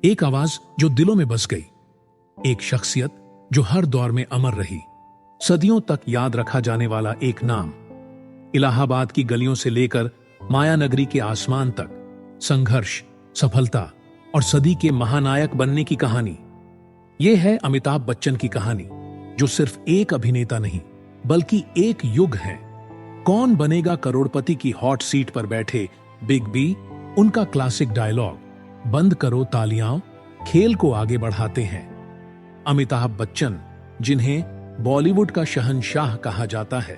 एक आवाज जो दिलों में बस गई, एक शख्सियत जो हर दौर में अमर रही, सदियों तक याद रखा जाने वाला एक नाम। इलाहाबाद की गलियों से लेकर माया नगरी के आसमान तक संघर्ष, सफलता और सदी के महानायक बनने की कहानी। यह है अमिताभ बच्चन की कहानी, जो सिर्फ एक अभिनेता नहीं बल्कि एक युग है। कौन बनेगा करोड़पति की हॉट सीट पर बैठे बिग बी, उनका क्लासिक डायलॉग, बंद करो तालियां, खेल को आगे बढ़ाते हैं। अमिताभ बच्चन, जिन्हें बॉलीवुड का शहंशाह कहा जाता है,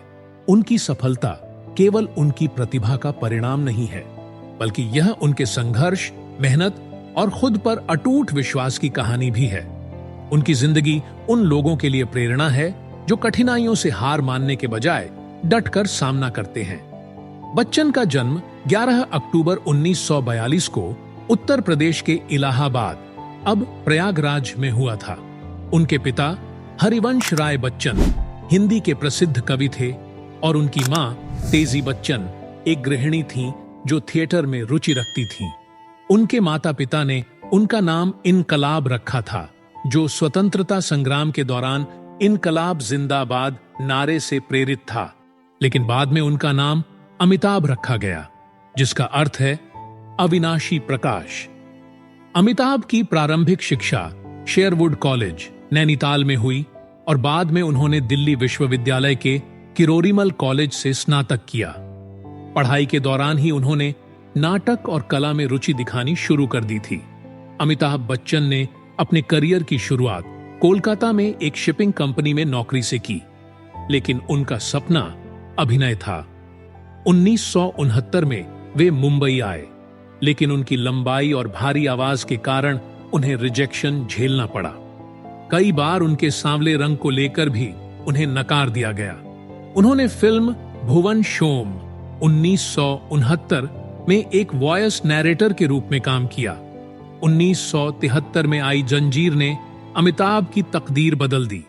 उनकी सफलता केवल उनकी प्रतिभा का परिणाम नहीं है, बल्कि यह उनके संघर्ष, मेहनत और खुद पर अटूट विश्वास की कहानी भी है। उनकी जिंदगी उन लोगों के लिए प्रेरणा है जो कठिनाइयों से हार मानने के बजाय डटकर सामना करते हैं। बच्चन का जन्म 11 अक्टूबर 1942 को उत्तर प्रदेश के इलाहाबाद, अब प्रयागराज में हुआ था। उनके पिता हरिवंश राय बच्चन हिंदी के प्रसिद्ध कवि थे और उनकी मां तेजी बच्चन एक गृहिणी थीं जो थिएटर में रुचि रखती थीं। उनके माता पिता ने उनका नाम इनकलाब रखा था, जो स्वतंत्रता संग्राम के दौरान इनकलाब जिंदाबाद नारे से प्रेरित था। लेकिन बाद में उनका नाम अमिताभ रखा गया, जिसका अर्थ है अविनाशी प्रकाश। अमिताभ की प्रारंभिक शिक्षा शेरवुड कॉलेज, नैनीताल में हुई और बाद में उन्होंने दिल्ली विश्वविद्यालय के किरोरीमल कॉलेज से स्नातक किया। पढ़ाई के दौरान ही उन्होंने नाटक और कला में रुचि दिखानी शुरू कर दी थी। अमिताभ बच्चन ने अपने करियर की शुरुआत कोलकाता में एक शिपिंग कंपनी में नौकरी से की, लेकिन उनका सपना अभिनय था। 1969 में वे मुंबई आए, लेकिन उनकी लंबाई और भारी आवाज के कारण उन्हें रिजेक्शन झेलना पड़ा। कई बार उनके सांवले रंग को लेकर भी उन्हें नकार दिया गया। उन्होंने फिल्म भुवन शोम 1969 में एक वॉयस नैरेटर के रूप में काम किया। 1973 में आई जंजीर ने अमिताभ की तकदीर बदल दी।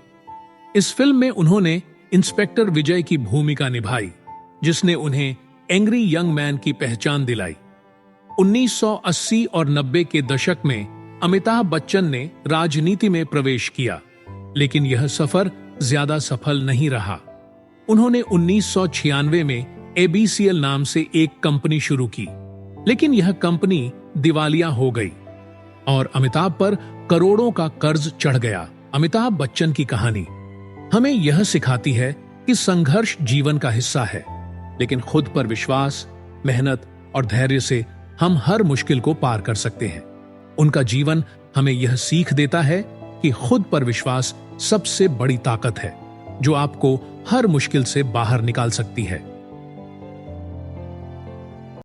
इस फिल्म में उन्होंने इंस्पेक्टर विजय की भूमिका निभाई, जिसने उन्हें एंग्री यंग मैन की पहचान दिलाई। 1980 और 90 के दशक में अमिताभ बच्चन ने राजनीति में प्रवेश किया, लेकिन यह सफर ज्यादा सफल नहीं रहा। उन्होंने 1996 में ABCL नाम से एक कंपनी शुरू की, लेकिन यह कंपनी दिवालिया हो गई और अमिताभ पर करोड़ों का कर्ज चढ़ गया। अमिताभ बच्चन की कहानी हमें यह सिखाती है कि संघर्ष जीवन का हिस्सा है, लेकिन खुद पर विश्वास, मेहनत और धैर्य से हम हर मुश्किल को पार कर सकते हैं। उनका जीवन हमें यह सीख देता है कि खुद पर विश्वास सबसे बड़ी ताकत है, जो आपको हर मुश्किल से बाहर निकाल सकती है।